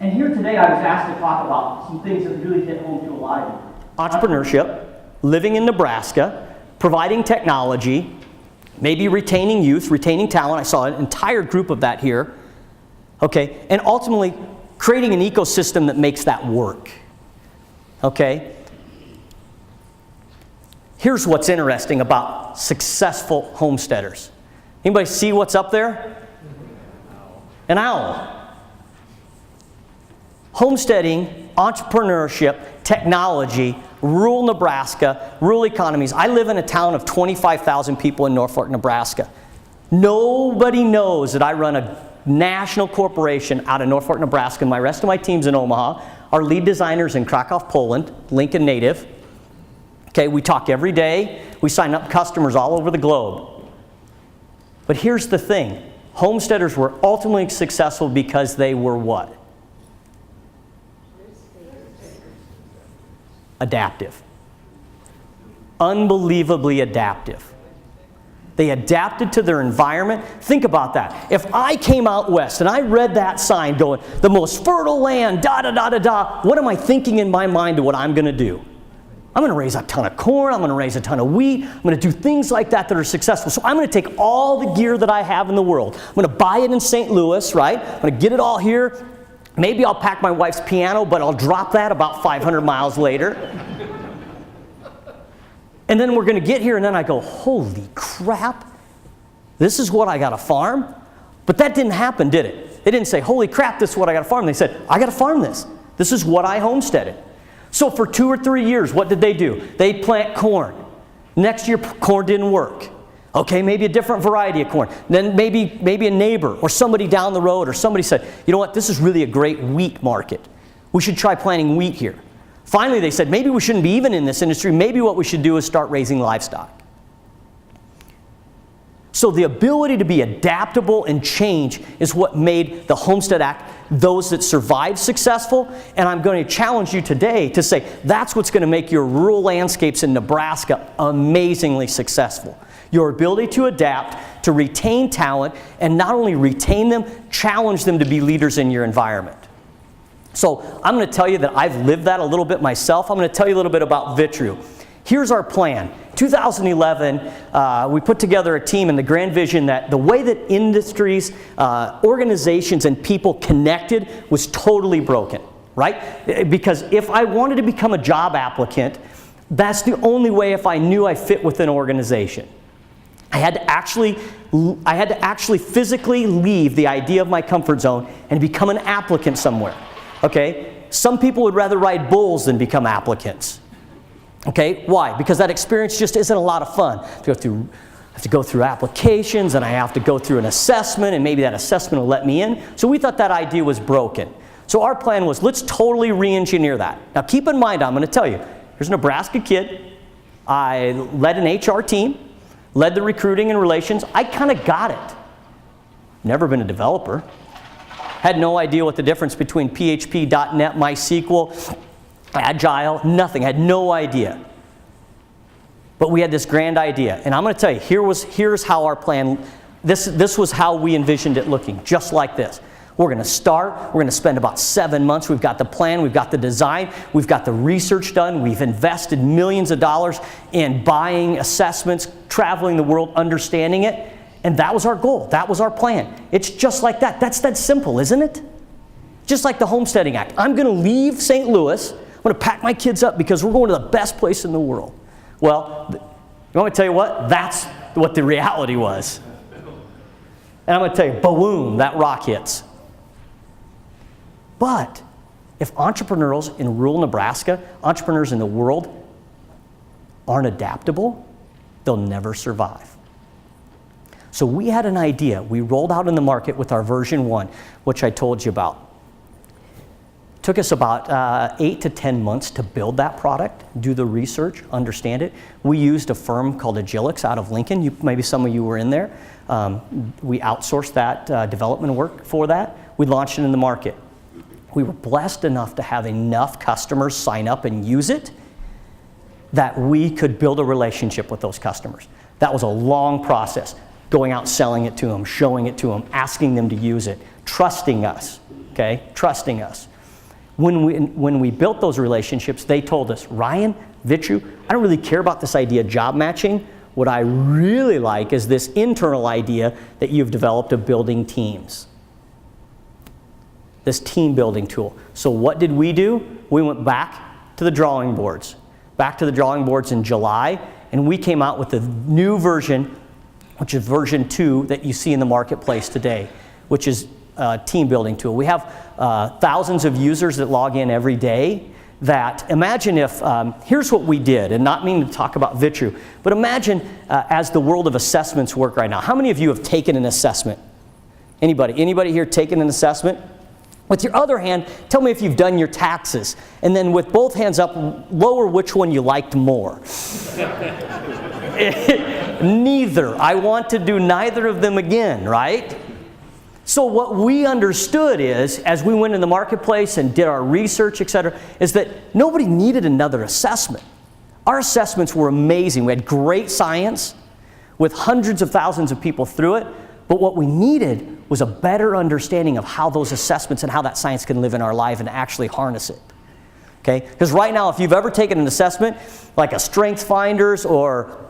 And here today I was asked to talk about some things that really hit home to a lot of you. Entrepreneurship, living in Nebraska, providing technology, maybe retaining youth, retaining talent. I saw an entire group of that here. Okay, and ultimately creating an ecosystem that makes that work. Okay? Here's what's interesting about successful homesteaders. Anybody see what's up there? An owl. Homesteading, entrepreneurship, technology, rural Nebraska, rural economies. I live in a town of 25,000 people in Norfolk, Nebraska. Nobody knows that I run a national corporation out of Norfolk, Nebraska, and my rest of my team's in Omaha. Our lead designer's in Krakow, Poland, Lincoln native. Okay, we talk every day. We sign up customers all over the globe. But here's the thing. Homesteaders were ultimately successful because they were what? Adaptive. Unbelievably adaptive. They adapted to their environment. Think about that. If I came out west and I read that sign going, the most fertile land, da da da da da, what am I thinking in my mind to what I'm going to do? I'm going to raise a ton of corn. I'm going to raise a ton of wheat. I'm going to do things like that that are successful. So I'm going to take all the gear that I have in the world. I'm going to buy it in St. Louis, right? I'm going to get it all here. Maybe I'll pack my wife's piano, but I'll drop that about 500 miles later. And then we're going to get here, and then I go, holy crap, this is what I got to farm? But that didn't happen, did it? They didn't say, holy crap, this is what I got to farm. They said, I got to farm this. This is what I homesteaded. So for 2 or 3 years, what did they do? They'd plant corn. Next year, corn didn't work. Okay, maybe a different variety of corn. Then maybe a neighbor or somebody down the road or somebody said, you know what, this is really a great wheat market. We should try planting wheat here. Finally, they said, maybe we shouldn't be even in this industry. Maybe what we should do is start raising livestock. So the ability to be adaptable and change is what made the Homestead Act those that survived successful. And I'm going to challenge you today to say that's what's going to make your rural landscapes in Nebraska amazingly successful. Your ability to adapt, to retain talent, and not only retain them, challenge them to be leaders in your environment. So I'm going to tell you that I've lived that a little bit myself. I'm going to tell you a little bit about Vitru. Here's our plan. 2011, we put together a team and the grand vision that the way that industries, organizations, and people connected was totally broken, right? Because if I wanted to become a job applicant, that's the only way if I knew I fit with an organization. I had to actually physically leave the idea of my comfort zone and become an applicant somewhere. Okay? Some people would rather ride bulls than become applicants. Okay? Why? Because that experience just isn't a lot of fun. I have to go through applications, and I have to go through an assessment, and maybe that assessment will let me in. So we thought that idea was broken. So our plan was, let's totally re-engineer that. Now keep in mind, I'm going to tell you, here's a Nebraska kid. I led an HR team, led the recruiting and relations. I kind of got it. Never been a developer. Had no idea what the difference between PHP, .NET, MySQL, Agile, nothing. Had no idea. But we had this grand idea. And I'm going to tell you, here's how our plan, this was how we envisioned it looking, just like this. We're going to start, we're going to spend about 7 months. We've got the plan, we've got the design, we've got the research done, we've invested millions of dollars in buying assessments, traveling the world, understanding it. And that was our goal. That was our plan. It's just like that. That's that simple, isn't it? Just like the Homesteading Act. I'm going to leave St. Louis. I'm going to pack my kids up because we're going to the best place in the world. Well, you want me to tell you what? That's what the reality was. And I'm going to tell you, boom, that rock hits. But if entrepreneurs in rural Nebraska, entrepreneurs in the world, aren't adaptable, they'll never survive. So we had an idea. We rolled out in the market with our version 1, which I told you about. It took us about 8 to 10 months to build that product, do the research, understand it. We used a firm called Agilix out of Lincoln. Maybe some of you were in there. We outsourced that development work for that. We launched it in the market. We were blessed enough to have enough customers sign up and use it that we could build a relationship with those customers. That was a long process. Going out, selling it to them, showing it to them, asking them to use it, trusting us, okay? Trusting us. When we built those relationships, they told us, Ryan, Vitru, I don't really care about this idea of job matching. What I really like is this internal idea that you've developed of building teams. This team building tool. So what did we do? We went back to the drawing boards. Back to the drawing boards in July, and we came out with a new version, which is version 2 that you see in the marketplace today, which is a team building tool. We have thousands of users that log in every day. That imagine if, here's what we did, and not meaning to talk about Vitru, but imagine as the world of assessments work right now. How many of you have taken an assessment? Anybody here taken an assessment? With your other hand, tell me if you've done your taxes. And then with both hands up, lower which one you liked more. Neither. I want to do neither of them again, right? So what we understood is, as we went in the marketplace and did our research, etc., is that nobody needed another assessment. Our assessments were amazing. We had great science with hundreds of thousands of people through it. But what we needed was a better understanding of how those assessments and how that science can live in our life and actually harness it. Okay? Because right now, if you've ever taken an assessment, like a Strengths Finders or,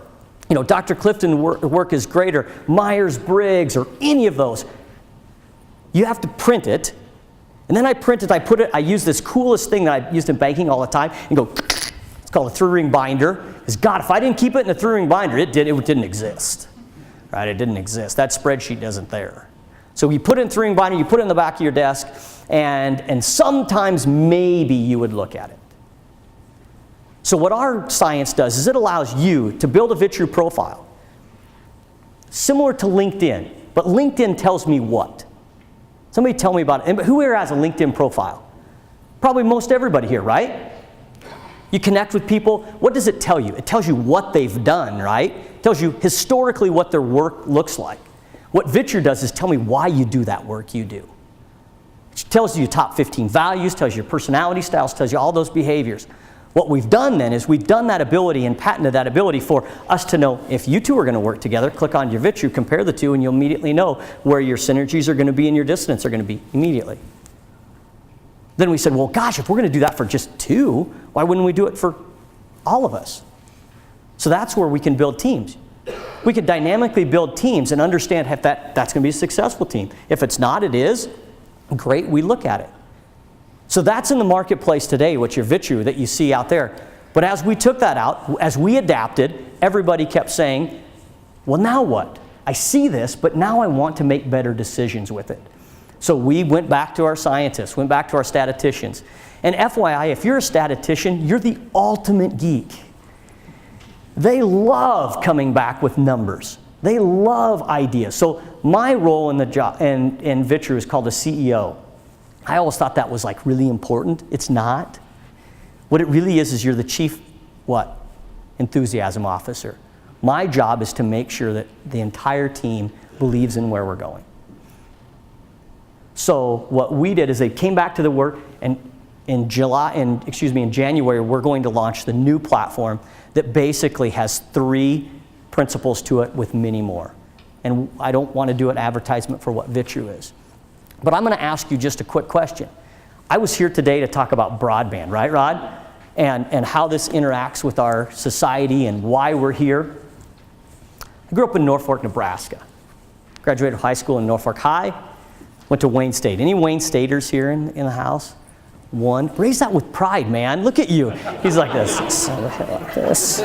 Dr. Clifton's work is great, or Myers-Briggs or any of those, you have to print it. And then I use this coolest thing that I used in banking all the time and go, it's called a 3-ring binder. Because God, if I didn't keep it in a 3-ring binder, it didn't exist. Right? It didn't exist. That spreadsheet isn't there. So you put it in 3-ring binder, you put it in the back of your desk, and sometimes maybe you would look at it. So what our science does is it allows you to build a Vitru profile, similar to LinkedIn, but LinkedIn tells me what? Somebody tell me about it. Who here has a LinkedIn profile? Probably most everybody here, right? You connect with people. What does it tell you? It tells you what they've done, right? It tells you historically what their work looks like. What Vitru does is tell me why you do that work you do. It tells you your top 15 values, tells you your personality styles, tells you all those behaviors. What we've done then is we've done that ability and patented that ability for us to know if you two are going to work together, click on your Vitru, compare the two, and you'll immediately know where your synergies are going to be and your dissonance are going to be immediately. Then we said, well, gosh, if we're going to do that for just 2, why wouldn't we do it for all of us? So that's where we can build teams. We can dynamically build teams and understand if that's going to be a successful team. If it's not, it is. Great, we look at it. So that's in the marketplace today, what's your Vitru that you see out there. But as we took that out, as we adapted, everybody kept saying, well, now what? I see this, but now I want to make better decisions with it. So we went back to our scientists, went back to our statisticians. And FYI, if you're a statistician, you're the ultimate geek. They love coming back with numbers. They love ideas. So my role in the job in Vitru is called a CEO. I always thought that was like really important. It's not. What it really is you're the chief, enthusiasm officer. My job is to make sure that the entire team believes in where we're going. So what we did is they came back to the work, and in January, we're going to launch the new platform that basically has 3 principles to it with many more. And I don't want to do an advertisement for what Vitru is. But I'm going to ask you just a quick question. I was here today to talk about broadband, right, Rod? And how this interacts with our society and why we're here. I grew up in Norfolk, Nebraska. Graduated high school in Norfolk High. Went to Wayne State. Any Wayne Staters here in the house? 1. Raise that with pride, man. Look at you. He's like this. Like this.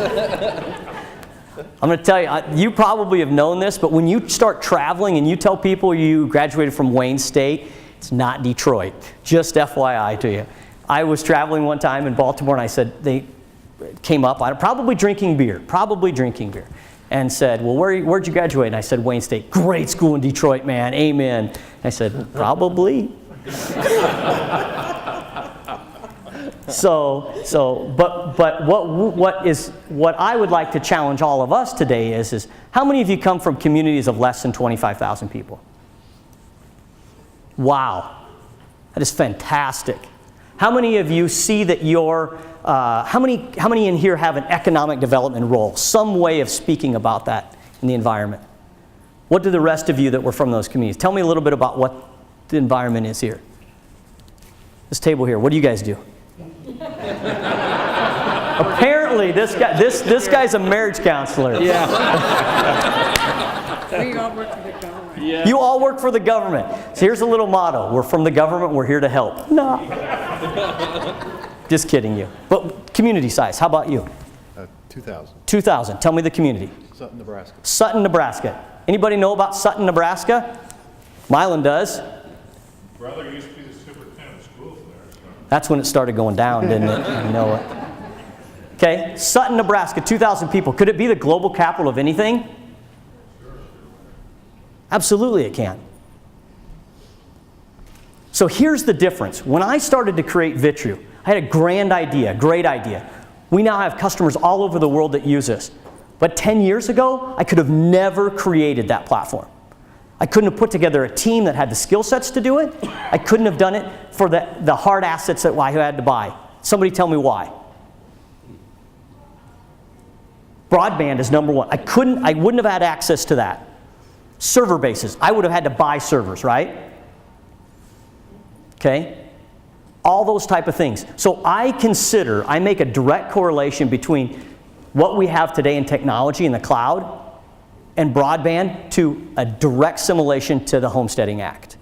I'm going to tell you, you probably have known this, but when you start traveling and you tell people you graduated from Wayne State, it's not Detroit. Just FYI to you. I was traveling one time in Baltimore, and I said, they came up, probably drinking beer, and said, well, where'd you graduate? And I said, Wayne State. Great school in Detroit, man. Amen. And I said, probably. But what I would like to challenge all of us today is how many of you come from communities of less than 25,000 people? Wow, that is fantastic. How many of you see that how many in here have an economic development role, some way of speaking about that in the environment? What do the rest of you that were from those communities? Tell me a little bit about what the environment is here. This table here, what do you guys do? Apparently, this guy's a marriage counselor. Yeah. We all work for the government. Yeah. You all work for the government. So here's a little motto. We're from the government. We're here to help. No. Just kidding you. But community size, how about you? 2,000. 2,000. Tell me the community. Sutton, Nebraska. Sutton, Nebraska. Anybody know about Sutton, Nebraska? Mylan does. Brother used to be the superintendent of schools there. So. That's when it started going down, didn't it? You know it. Okay, Sutton, Nebraska, 2,000 people. Could it be the global capital of anything? Absolutely it can. So here's the difference. When I started to create Vitru, I had a grand idea, great idea. We now have customers all over the world that use this. But 10 years ago, I could have never created that platform. I couldn't have put together a team that had the skill sets to do it. I couldn't have done it for the hard assets that I had to buy. Somebody tell me why. Broadband is number one. I wouldn't have had access to that. Server bases, I would have had to buy servers, right? Okay? All those type of things. So I make a direct correlation between what we have today in technology in the cloud and broadband to a direct simulation to the Homesteading Act.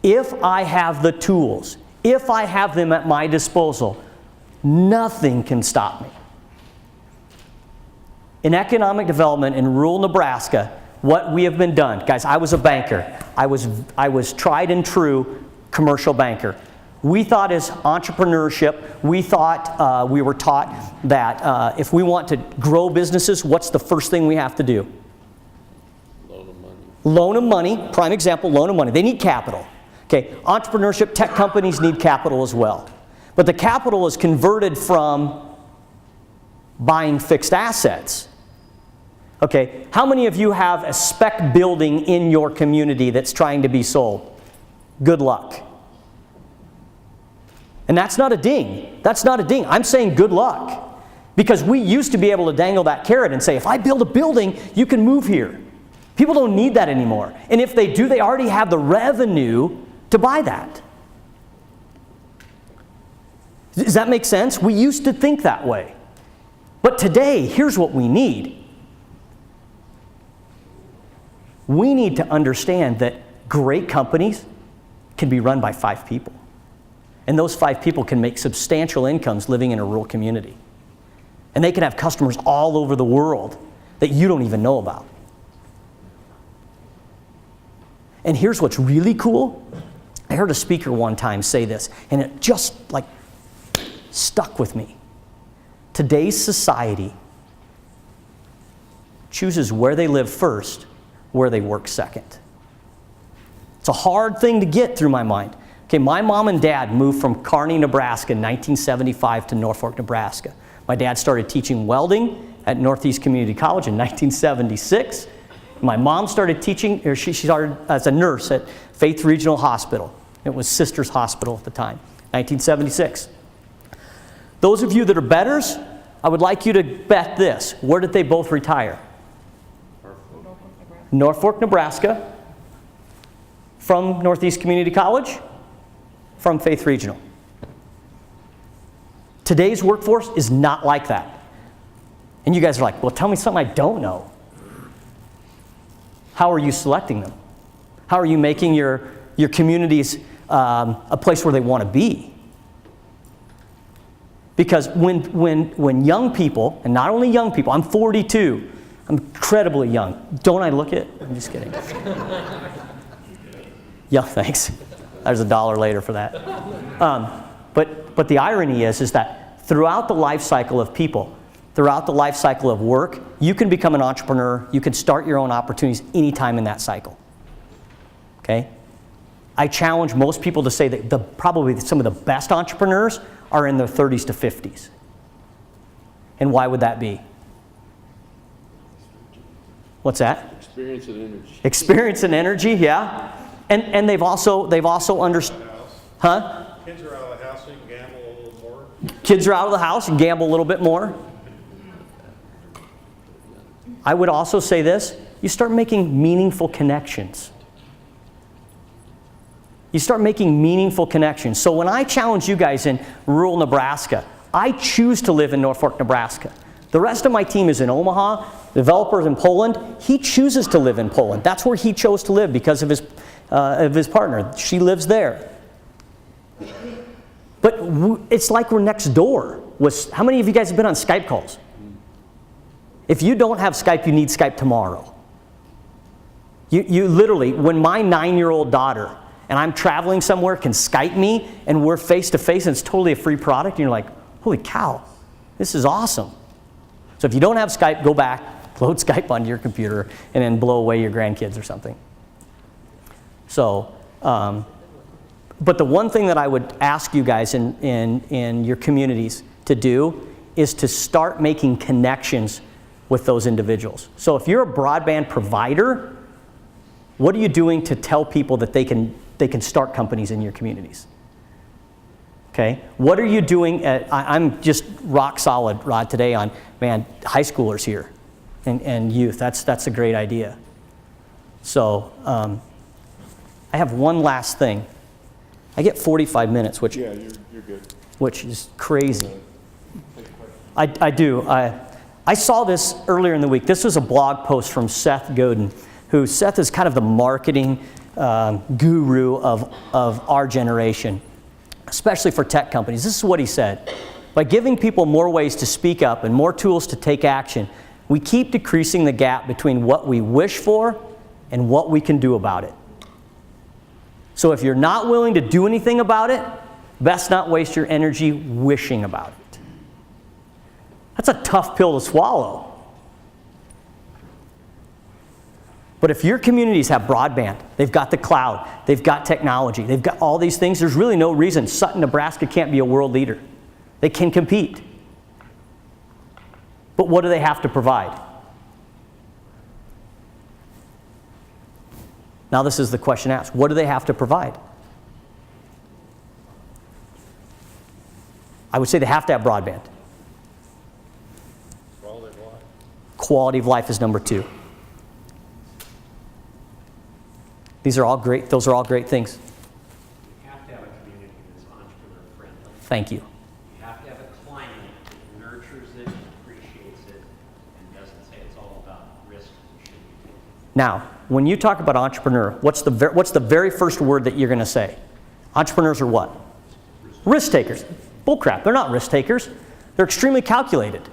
If I have the tools, if I have them at my disposal, nothing can stop me. In economic development in rural Nebraska, what we have been done, guys, I was a banker. I was tried and true commercial banker. We thought as entrepreneurship, we were taught that if we want to grow businesses, what's the first thing we have to do? Loan of money. Loan of money, prime example, loan of money. They need capital. Okay, entrepreneurship, tech companies need capital as well. But the capital is converted from buying fixed assets. Okay, how many of you have a spec building in your community that's trying to be sold? Good luck. And that's not a ding. That's not a ding. I'm saying good luck. Because we used to be able to dangle that carrot and say, if I build a building, you can move here. People don't need that anymore. And if they do, they already have the revenue to buy that. Does that make sense? We used to think that way. But today, here's what we need. We need to understand that great companies can be run by 5 people. And those 5 people can make substantial incomes living in a rural community. And they can have customers all over the world that you don't even know about. And here's what's really cool. I heard a speaker one time say this, and it just like stuck with me. Today's society chooses where they live first, where they work second. It's a hard thing to get through my mind. Okay, my mom and dad moved from Kearney, Nebraska in 1975 to Norfolk, Nebraska. My dad started teaching welding at Northeast Community College in 1976. My mom started teaching, or she started as a nurse at Faith Regional Hospital. It was Sisters Hospital at the time, 1976. Those of you that are bettors, I would like you to bet this. Where did they both retire? Norfolk, Nebraska. From Northeast Community College? From Faith Regional. Today's workforce is not like that. And you guys are like, well, tell me something I don't know. How are you selecting them? How are you making your communities a place where they want to be? Because when young people, and not only young people, I'm 42, I'm incredibly young. Don't I look it? I'm just kidding. Yeah, thanks. There's $1 later for that. But the irony is that throughout the life cycle of people, throughout the life cycle of work, you can become an entrepreneur. You can start your own opportunities anytime in that cycle. Okay? I challenge most people to say that probably some of the best entrepreneurs are in their 30s to 50s. And why would that be? What's that? Experience and energy. Experience and energy, yeah. And they've also understood. Huh? Kids are out of the house, so you can gamble a little more. Kids are out of the house and gamble a little bit more. I would also say this, you start making meaningful connections. You start making meaningful connections. So when I challenge you guys in rural Nebraska, I choose to live in Norfolk, Nebraska. The rest of my team is in Omaha. The developer's in Poland. He chooses to live in Poland. That's where he chose to live because of his partner. She lives there. But it's like we're next door. How many of you guys have been on Skype calls? If you don't have Skype, you need Skype tomorrow. You literally, when my 9-year-old daughter, and I'm traveling somewhere, can Skype me, and we're face-to-face, and it's totally a free product, and you're like, holy cow, this is awesome. So if you don't have Skype, go back, load Skype onto your computer, and then blow away your grandkids or something. So, but the one thing that I would ask you guys in your communities to do is to start making connections with those individuals. So if you're a broadband provider, what are you doing to tell people that they can start companies in your communities? Okay, what are you doing? I'm just rock solid, Rod, today on, man, high schoolers here and youth. That's a great idea. So I have one last thing. I get 45 minutes, which Yeah, you're good. which is crazy. I do. I saw this earlier in the week. This was a blog post from Seth Godin, who Seth is kind of the marketing guru of our generation, especially for tech companies. This is what he said. By giving people more ways to speak up and more tools to take action, we keep decreasing the gap between what we wish for and what we can do about it. So if you're not willing to do anything about it, best not waste your energy wishing about it. That's a tough pill to swallow. But if your communities have broadband, they've got the cloud, they've got technology, they've got all these things, there's really no reason Sutton, Nebraska can't be a world leader. They can compete. But what do they have to provide? Now this is the question asked. What do they have to provide? I would say they have to have broadband. Quality of life. Quality of life is number 2. These are all great, those are all great things. You have to have a community that's entrepreneur-friendly. Thank you. You have to have a climate that nurtures it, appreciates it, and doesn't say it's all about risks that should be taken. Now, when you talk about entrepreneur, what's the very first word that you're going to say? Entrepreneurs are what? Risk takers. Bullcrap. They're not risk takers. They're extremely calculated.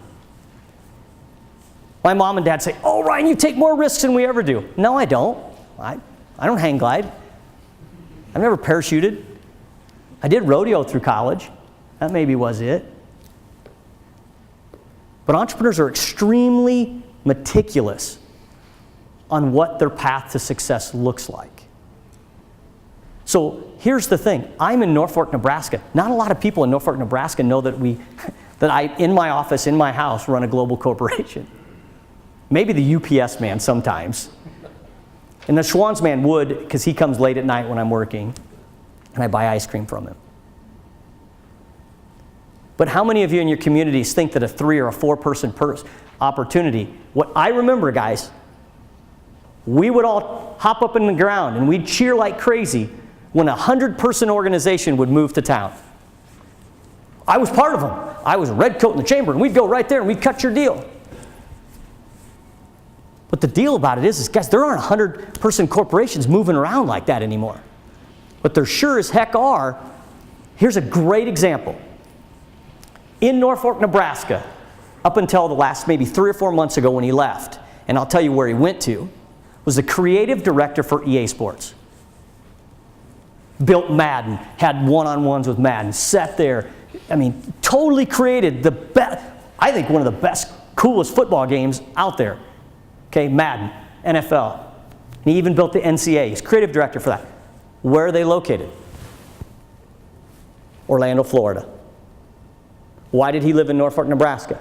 My mom and dad say, "Oh, Ryan, you take more risks than we ever do." No, I don't. I don't hang glide. I've never parachuted. I did rodeo through college. That maybe was it. But entrepreneurs are extremely meticulous on what their path to success looks like. So here's the thing. I'm in Norfolk, Nebraska. Not a lot of people in Norfolk, Nebraska know that I, in my office, in my house, run a global corporation. Maybe the UPS man sometimes. And the Schwann's man would, because he comes late at night when I'm working, and I buy ice cream from him. But how many of you in your communities think that a 3 or a 4-person opportunity, what I remember, guys, we would all hop up in the ground and we'd cheer like crazy when a 100-person organization would move to town. I was part of them. I was a red coat in the chamber, and we'd go right there and we'd cut your deal. But the deal about it is guys, there aren't 100-person corporations moving around like that anymore. But there sure as heck are. Here's a great example. In Norfolk, Nebraska, up until the last maybe 3 or 4 months ago when he left, and I'll tell you where he went to, was the creative director for EA Sports. Built Madden, had one-on-ones with Madden, sat there, totally created the best, I think one of the best, coolest football games out there. Okay, Madden, NFL. And he even built the NCAA. He's creative director for that. Where are they located? Orlando, Florida. Why did he live in Norfolk, Nebraska?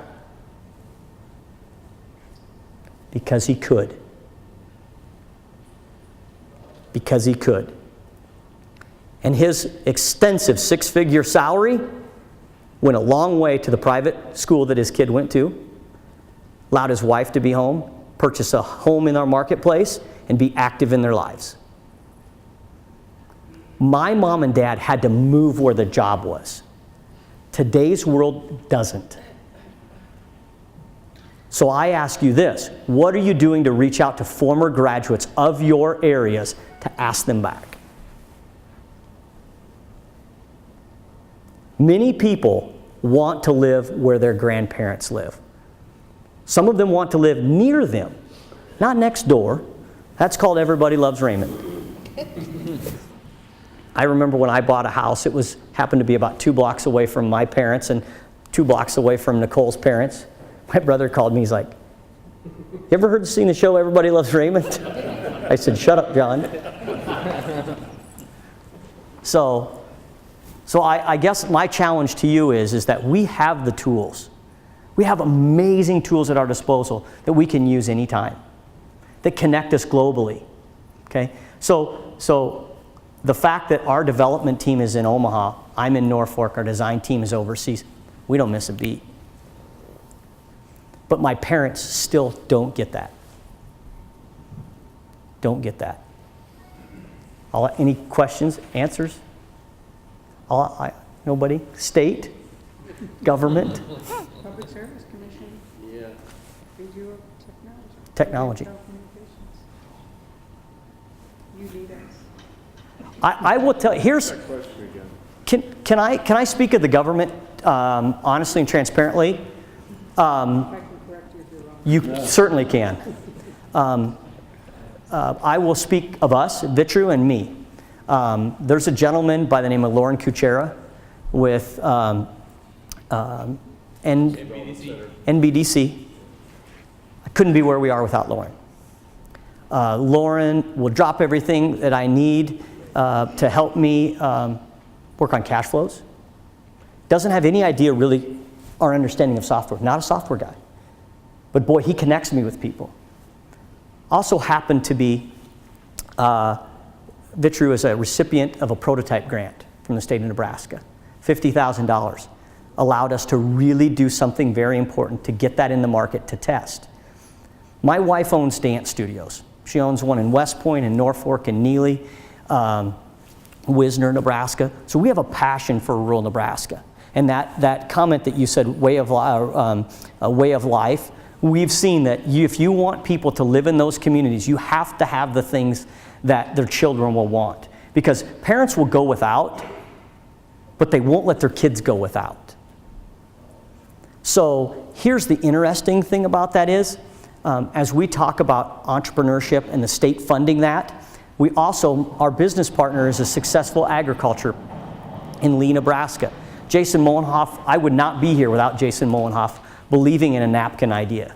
Because he could. Because he could. And his extensive 6-figure salary went a long way to the private school that his kid went to, allowed his wife to be home, purchase a home in our marketplace, and be active in their lives. My mom and dad had to move where the job was. Today's world doesn't. So I ask you this, what are you doing to reach out to former graduates of your areas to ask them back? Many people want to live where their grandparents live. Some of them want to live near them, not next door. That's called Everybody Loves Raymond. I remember when I bought a house, it happened to be about 2 blocks away from my parents and 2 blocks away from Nicole's parents. My brother called me, he's like, "You ever seen the show Everybody Loves Raymond?" I said, "Shut up, John." So I guess my challenge to you is that we have the tools. We have amazing tools at our disposal that we can use anytime, that connect us globally. Okay? So the fact that our development team is in Omaha, I'm in Norfolk, our design team is overseas, we don't miss a beat. But my parents still don't get that. Don't get that. Any questions, answers? Nobody? State? Government? Public Service Commission, Yeah. review of Technology. technology. You lead us. I will tell, here's, Question again. can I speak of the government honestly and transparently? If I can correct you if you're wrong. You certainly can. I will speak of us, Vitru and me. There's a gentleman by the name of Lauren Kuchera with NBDC. I couldn't be where we are without Lauren. Lauren will drop everything that I need to help me work on cash flows. Doesn't have any idea really our understanding of software. Not a software guy. But boy, he connects me with people. Also happened to be, Vitru is a recipient of a prototype grant from the state of Nebraska. $50,000 allowed us to really do something very important to get that in the market to test. My wife owns dance studios. She owns one in West Point, in Norfolk, and Neely, Wisner, Nebraska. So we have a passion for rural Nebraska. And that comment that you said, way of life, we've seen that if you want people to live in those communities, you have to have the things that their children will want. Because parents will go without, but they won't let their kids go without. So here's the interesting thing about that is, as we talk about entrepreneurship and the state funding that, we also, our business partner is a successful agriculture in Lee, Nebraska. Jason Molenhoff, I would not be here without Jason Molenhoff believing in a napkin idea.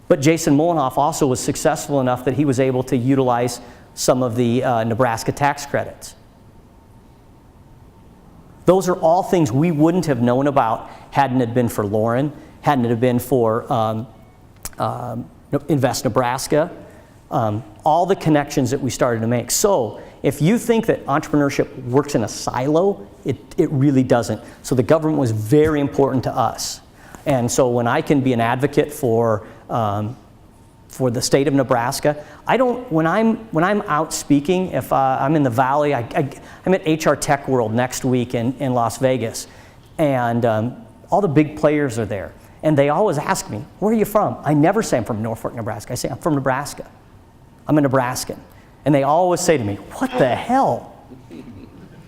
But Jason Molenhoff also was successful enough that he was able to utilize some of the Nebraska tax credits. Those are all things we wouldn't have known about hadn't it been for Lauren, hadn't it have been for Invest Nebraska, all the connections that we started to make. So if you think that entrepreneurship works in a silo, it really doesn't. So the government was very important to us. And so when I can be an advocate for the state of Nebraska, when I'm out speaking, if I'm in the Valley, I'm at HR Tech World next week in Las Vegas, and all the big players are there. And they always ask me, "Where are you from?" I never say I'm from Norfolk, Nebraska. I say I'm from Nebraska. I'm a Nebraskan. And they always say to me, "What the hell?"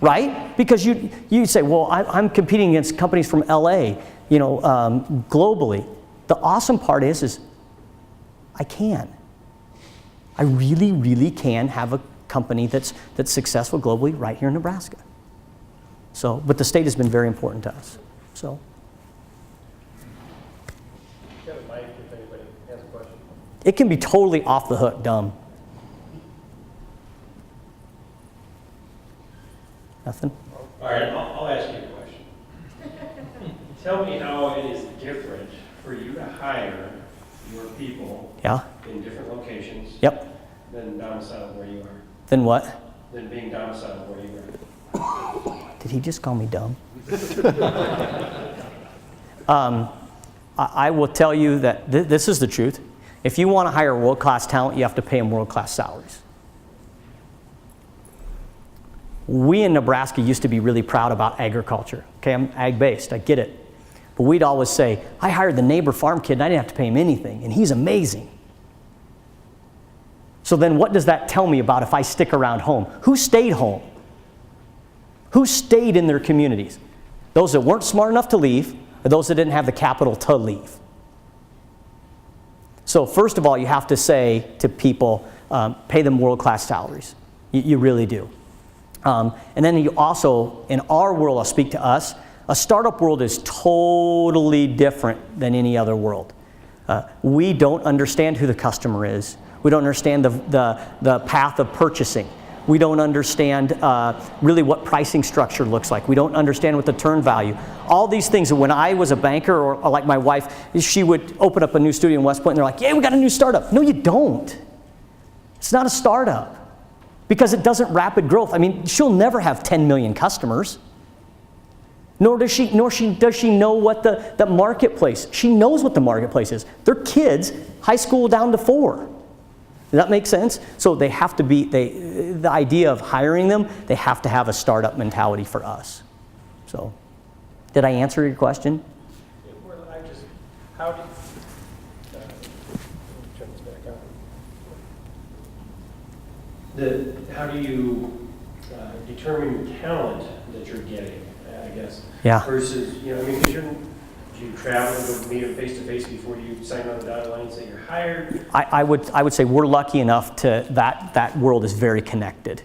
Right? Because you say, "Well, I'm competing against companies from LA, globally." The awesome part is I can. I really, really can have a company that's successful globally right here in Nebraska. So, but the state has been very important to us. So. It can be totally off the hook dumb. Nothing? All right, I'll ask you a question. Tell me how it is different for you to hire your people Yeah? in different locations Yep. than domiciled where you are, Then what? than being domiciled where you are. Did he just call me dumb? I will tell you that this is the truth. If you want to hire world-class talent, you have to pay them world-class salaries. We in Nebraska used to be really proud about agriculture. Okay, I'm ag-based, I get it. But we'd always say, I hired the neighbor farm kid and I didn't have to pay him anything, and he's amazing. So then what does that tell me about if I stick around home? Who stayed home? Who stayed in their communities? Those that weren't smart enough to leave, or those that didn't have the capital to leave? So first of all, you have to say to people, pay them world-class salaries. You really do. And then you also, in our world, I'll speak to us, a startup world is totally different than any other world. We don't understand who the customer is. We don't understand the path of purchasing. We don't understand really what pricing structure looks like. We don't understand what the turn value. All these things, when I was a banker, or like my wife, she would open up a new studio in West Point and they're like, yeah, we got a new startup. No, you don't. It's not a startup because it doesn't rapid growth. I mean, she'll never have 10 million customers. Nor does she know what the marketplace. She knows what the marketplace is. They're kids, high school down to 4. Does that make sense? So they have to be, the idea of hiring them, they have to have a startup mentality for us. So, did I answer your question? Yeah, well, how do check this back out. How do you determine the talent that you're getting, I guess? Yeah. Versus, I mean, do you travel and go meet them face to face before you sign on the dotted line and say you're hired? I would say we're lucky enough to that world is very connected.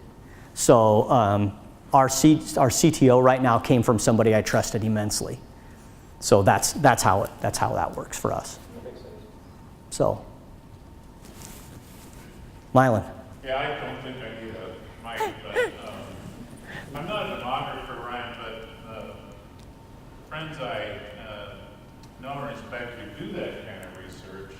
So our CTO right now came from somebody I trusted immensely. So that's how that works for us. That makes sense. So, Mylan. Yeah, I don't think I need a mic, but I'm not a demographer, Ryan, but friends I know and respect who do that kind of research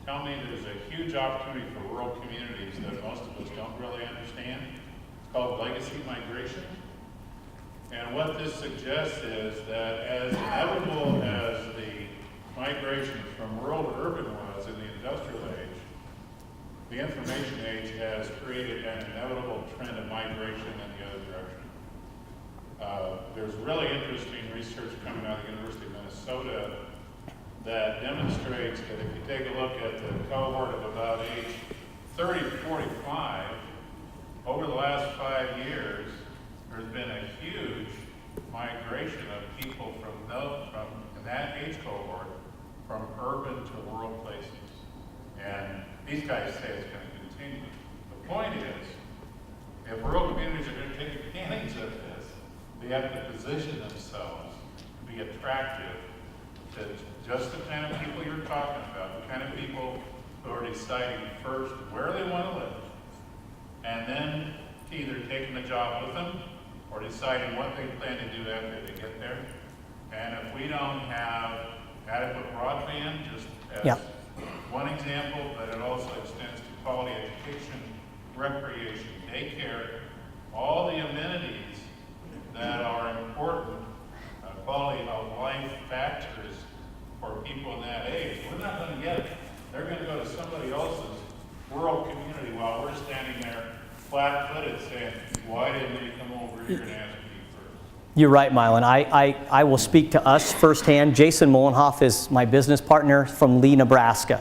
tell me there's a huge opportunity for rural communities that most of us don't really understand. It's called legacy migration. And what this suggests is that as inevitable as the migration from rural to urban was in the industrial age, the information age has created an inevitable trend of migration in the other direction. There's really interesting research coming out of the University of Minnesota that demonstrates that if you take a look at the cohort of about age 30 to 45, over the last 5 years, there's been a huge migration of people from in that age cohort from urban to rural places. And these guys say it's going to continue. The point is, if rural communities are going to take advantage of this, they have to position themselves to be attractive to just the kind of people you're talking about, the kind of people who are deciding first where they want to live, and then either taking the job with them or deciding what they plan to do after they get there. And if we don't have adequate broadband, just as one example, but it also extends to quality education, recreation, daycare, all the amenities that are important quality of life factors for people in that age, we're not going to get it. They're going to go to somebody else's rural community while we're standing there flat-footed saying, why didn't they come over here and ask me first? You're right, Mylan. I will speak to us firsthand. Jason Molenhoff is my business partner from Lee, Nebraska.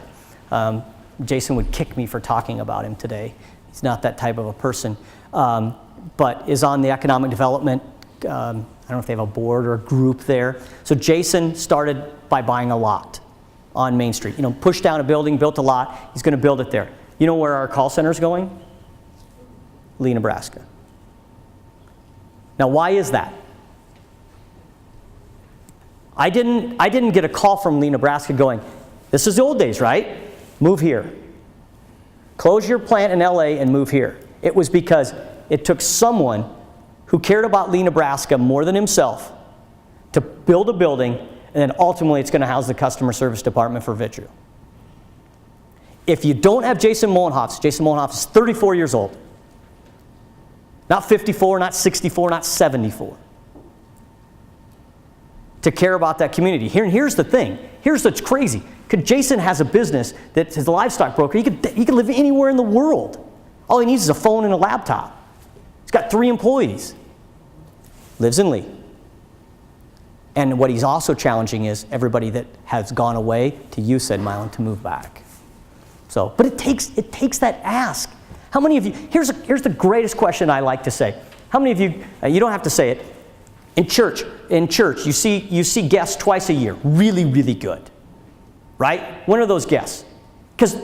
Jason would kick me for talking about him today. He's not that type of a person, but is on the economic development. I don't know if they have a board or a group there. So Jason started by buying a lot on Main Street. Pushed down a building, built a lot. He's going to build it there. You know where our call center is going? Lee, Nebraska. Now, why is that? I didn't get a call from Lee, Nebraska going, this is the old days, right? Move here. Close your plant in LA and move here. It was because it took someone who cared about Lee, Nebraska more than himself to build a building, and then ultimately it's going to house the customer service department for Vitru. If you don't have Jason Molenhoff is 34 years old. Not 54, not 64, not 74. To care about that community. Here's the thing. Here's what's crazy. Because Jason has a business that is a livestock broker. He could live anywhere in the world. All he needs is a phone and a laptop. He's got 3 employees. Lives in Lee. And what he's also challenging is everybody that has gone away, to you said, Mylan, to move back. So, but it takes that ask. How many of you, here's the greatest question I like to say. How many of you, you don't have to say it, in church, you see guests twice a year, really, really good, right? When are those guests? Because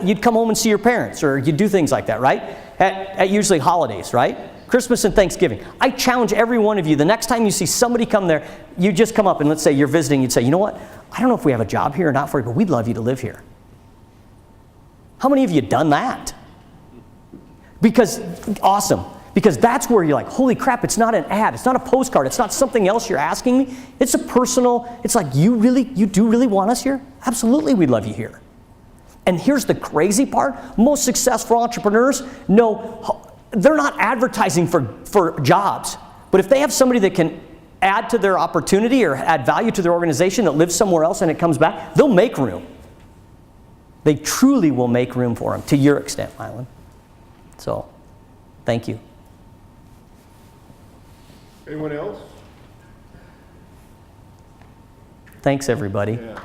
you'd come home and see your parents, or you'd do things like that, right? At usually holidays, right? Christmas and Thanksgiving. I challenge every one of you, the next time you see somebody come there, you just come up and let's say you're visiting, you'd say, you know what? I don't know if we have a job here or not for you, but we'd love you to live here. How many of you have done that? Because, awesome. Because that's where you're like, holy crap, it's not an ad, it's not a postcard, it's not something else you're asking me. It's a personal, it's like, you do really want us here? Absolutely, we'd love you here. And here's the crazy part. Most successful entrepreneurs know they're not advertising for jobs. But if they have somebody that can add to their opportunity or add value to their organization that lives somewhere else and it comes back, they'll make room. They truly will make room for them, to your extent, Mylan. So, thank you. Anyone else? Thanks, everybody. Yeah.